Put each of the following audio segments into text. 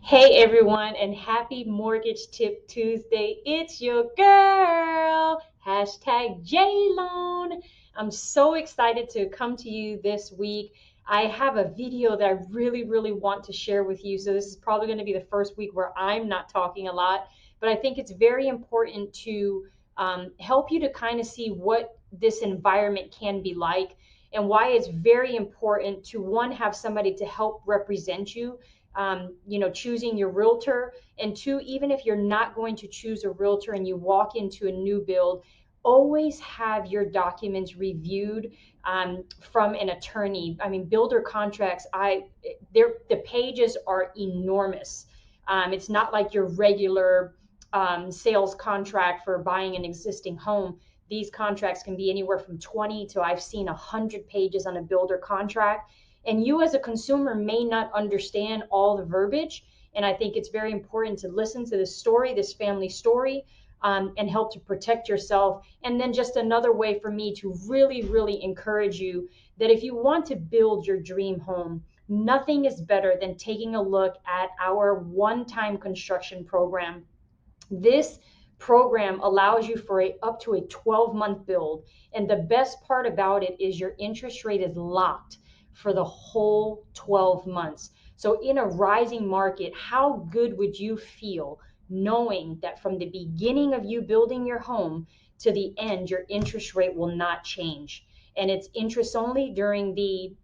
Hey everyone, and happy Mortgage Tip Tuesday. It's your girl, hashtag JLoan. I'm so excited to come to you this week. I have a video that I really want to share with you. So, this is probably going to be the first week where I'm not talking a lot, but I think it's very important to help you to kind of see what this environment can be like and why it's very important to one, have somebody to help represent you, choosing your realtor. And two, even if you're not going to choose a realtor and you walk into a new build, always have your documents reviewed from an attorney. I mean, builder contracts, the pages are enormous. It's not like your regular sales contract for buying an existing home. These contracts can be anywhere from 20 to I've seen 100 pages on a builder contract, and you as a consumer may not understand all the verbiage. And I think it's very important to listen to this story, this family story, and help to protect yourself. And then just another way for me to really encourage you that if you want to build your dream home, nothing is better than taking a look at our one-time construction program. This program allows you for up to a 12-month build. And the best part about it is your interest rate is locked for the whole 12 months. So in a rising market, how good would you feel knowing that from the beginning of you building your home to the end, your interest rate will not change? And it's interest only during the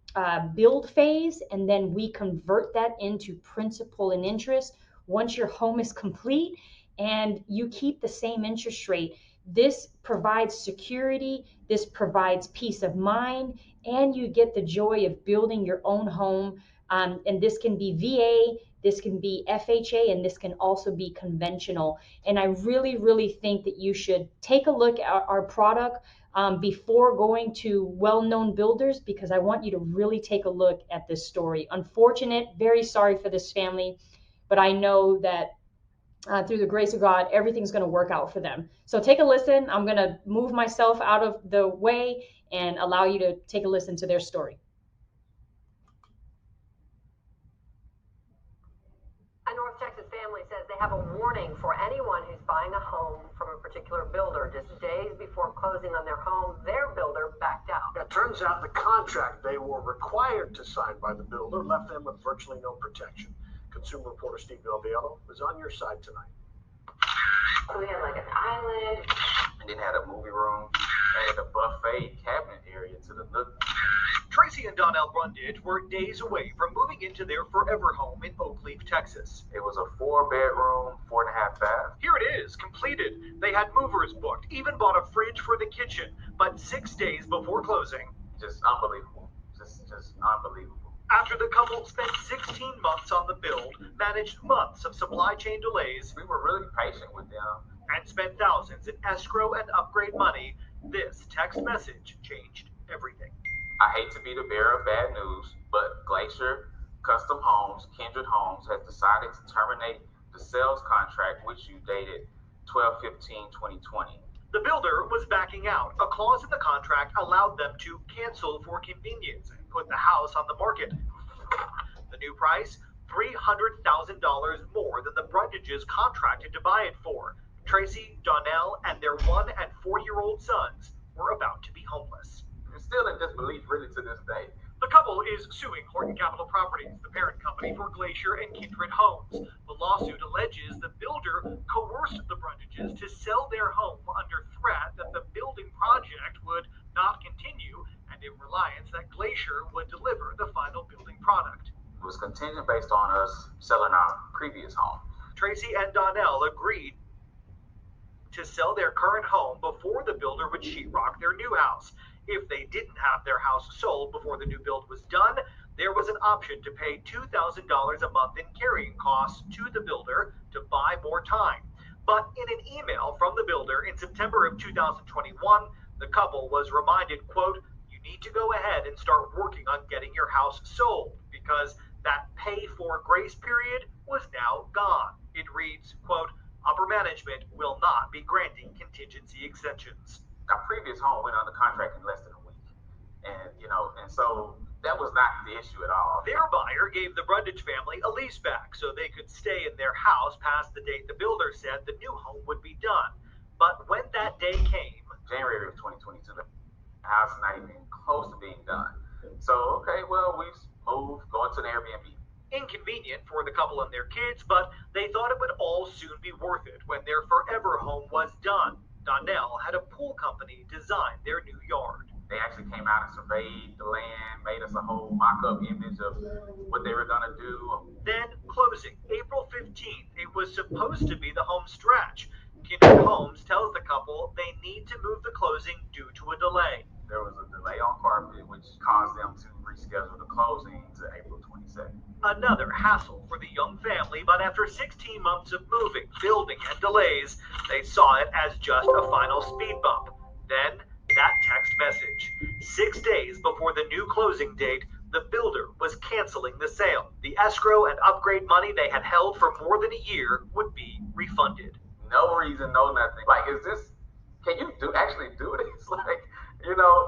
build phase, and then we convert that into principal and interest once your home is complete, and you keep the same interest rate. This provides security, this provides peace of mind, and you get the joy of building your own home. And this can be VA, this can be FHA, and this can also be conventional. And I really think that you should take a look at our product before going to well-known builders, because I want you to really take a look at this story. Unfortunate, very sorry for this family, but I know that through the grace of God, everything's going to work out for them. So take a listen. I'm going to move myself out of the way and allow you to take a listen to their story. A North Texas family says they have a warning for anyone who's buying a home from a particular builder. Just days before closing on their home, their builder backed out. It turns out the contract they were required to sign by the builder left them with virtually no protection. Consumer reporter Steve Villalobos is on your side tonight. So we had like an island. And then had a movie room, had a buffet cabinet area to the nook. Tracy and Donnell Brundage were days away from moving into their forever home in Oakleaf, Texas. It was a 4-bedroom, 4.5 bath. Here it is, completed. They had movers booked, even bought a fridge for the kitchen. But 6 days before closing, Just unbelievable. Just unbelievable. after the couple spent 16 months on the build, managed months of supply chain delays, We were really patient with them. and spent thousands in escrow and upgrade money, this text message changed everything. I hate to be the bearer of bad news, but Glacier Custom Homes, Kindred Homes, has decided to terminate the sales contract which you dated 12/15/2020. The builder was backing out. A clause in the contract allowed them to cancel for convenience and put the house on the market. The new price, $300,000 more than the Brundages contracted to buy it for. Tracy, Donnell, and their 1 and 4-year-old sons were about to be homeless. It's still in disbelief really to this day. The couple is suing Horton Capital Properties, the parent company for Glacier and Kindred Homes. The lawsuit alleges the builder coerced the Brundages to sell their home under threat that the building project would not continue, and in reliance that Glacier would deliver the final building product. It was contingent based on us selling our previous home. Tracy and Donnell agreed to sell their current home before the builder would sheetrock their new house. If they didn't have their house sold before the new build was done, there was an option to pay $2,000 a month in carrying costs to the builder to buy more time. But in an email from the builder in September of 2021, the couple was reminded, quote, "You need to go ahead and start working on getting your house sold because that pay for grace period was now gone." It reads, quote, "Upper management will not be granting contingency extensions." Our previous home went under contract in less than a week. And so That was not the issue at all. Their buyer gave the Brundage family a lease back so they could stay in their house past the date the builder said the new home would be done. But when that day came, January of 2022, the house is not even close to being done. So, okay, well, we moved, going to an Airbnb. inconvenient for the couple and their kids, but they thought it would all soon be worth it when their forever home was done. Donnell had a pool company design their new yard. They actually came out and surveyed the land, made us a whole mock-up image of what they were gonna do. Then closing, April 15th. It was supposed to be the home stretch. Kindred Homes tells the couple they need to move the closing due to a delay. There was a delay on carpet, which caused them to reschedule the closing to April 22nd. Another hassle for the young family, but after 16 months of moving, building, and delays, they saw it as just a final speed bump. Then, that text message. 6 days before the new closing date, the builder was canceling the sale. The escrow and upgrade money they had held for more than a year would be refunded. No reason, no nothing. Like, is this? Can you actually do this? Like,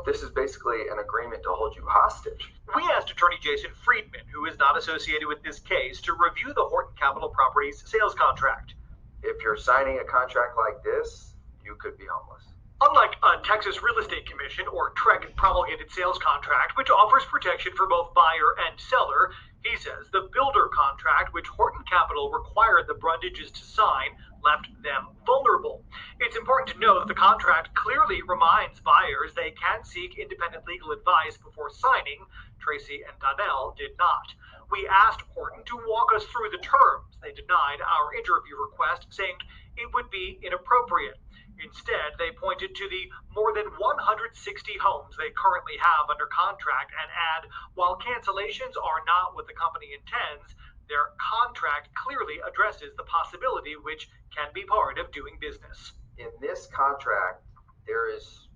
this is basically an agreement to hold you hostage. We asked attorney Jason Friedman, who is not associated with this case, to review the Horton Capital Properties sales contract. If you're signing a contract like this, you could be homeless. Unlike a Texas Real Estate Commission or TREC promulgated sales contract, which offers protection for both buyer and seller, he says the builder contract, which Horton Capital required the Brundages to sign, left them vulnerable. It's important to note that the contract clearly reminds buyers they can seek independent legal advice before signing. Tracy and Donnell did not. We asked Horton to walk us through the terms. They denied our interview request, saying it would be inappropriate. Instead, they pointed to the more than 160 homes they currently have under contract and add, while cancellations are not what the company intends, their contract clearly addresses the possibility which can be part of doing business. In this contract, there is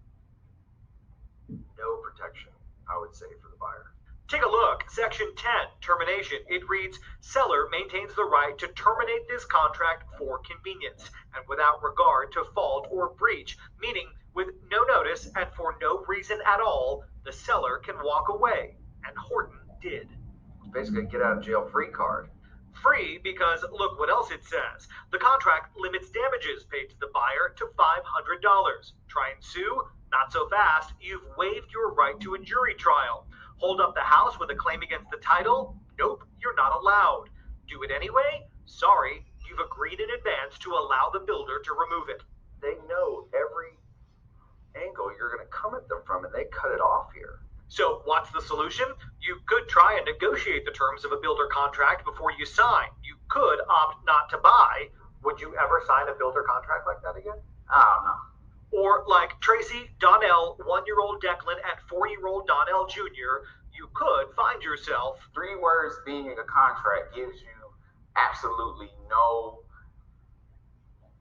no protection, I would say, for the buyer. Take a look. Section 10, termination. It reads, seller maintains the right to terminate this contract for convenience and without regard to fault or breach, meaning with no notice and for no reason at all, the seller can walk away. And Horton did. It's basically a get out of jail free card. Free because look what else it says. The contract limits damages paid to the buyer to $500. Try and sue? Not so fast. You've waived your right to a jury trial. Hold up the house with a claim against the title? Nope, you're not allowed. Do it anyway? Sorry, you've agreed in advance to allow the builder to remove it. They know every angle you're going to come at them from, and they cut it off here. So what's the solution? You could try and negotiate the terms of a builder contract before you sign. You could opt not to buy. Would you ever sign a builder contract like that again? I don't know. Or like Tracy, Donnell, 1-year-old Declan, and 4-year-old Donnell Jr., you could find yourself. 3 words being in a contract gives you absolutely no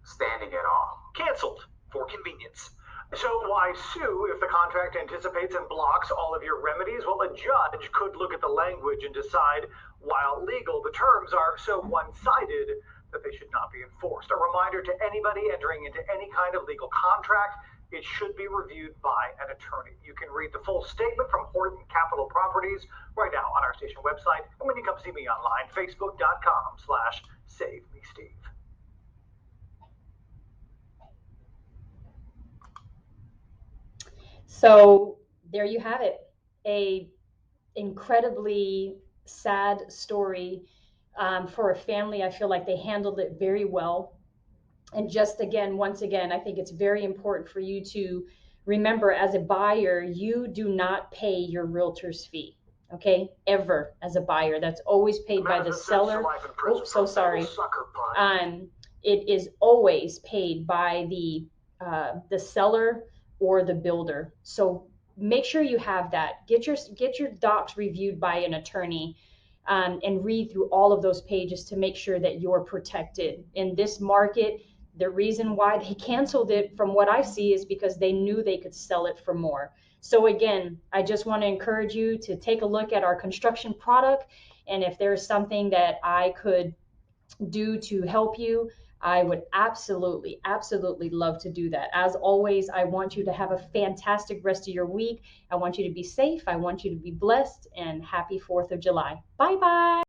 standing at all. Canceled for convenience. So why sue if the contract anticipates and blocks all of your remedies? Well, a judge could look at the language and decide, while legal, the terms are so one-sided that they should not be enforced. A reminder to anybody entering into any kind of legal contract, it should be reviewed by an attorney. You can read the full statement from Horton Capital Properties right now on our station website. And when you come see me online, facebook.com/SaveMeSteve. So there you have it, a incredibly sad story for a family. I feel like they handled it very well. And just again, once again, I think it's very important for you to remember, as a buyer, you do not pay your realtor's fee. Okay, ever, as a buyer, that's always paid by the seller. Oh, so sorry. It is always paid by the seller or the builder. So make sure you have that. Get your docs reviewed by an attorney, and read through all of those pages to make sure that you're protected in this market. The reason why they canceled it, from what I see, is because they knew they could sell it for more. So again, I just want to encourage you to take a look at our construction product, and if there's something that I could do to help you, I would absolutely, absolutely love to do that. As always, I want you to have a fantastic rest of your week. I want you to be safe. I want you to be blessed, and happy 4th of July. Bye bye.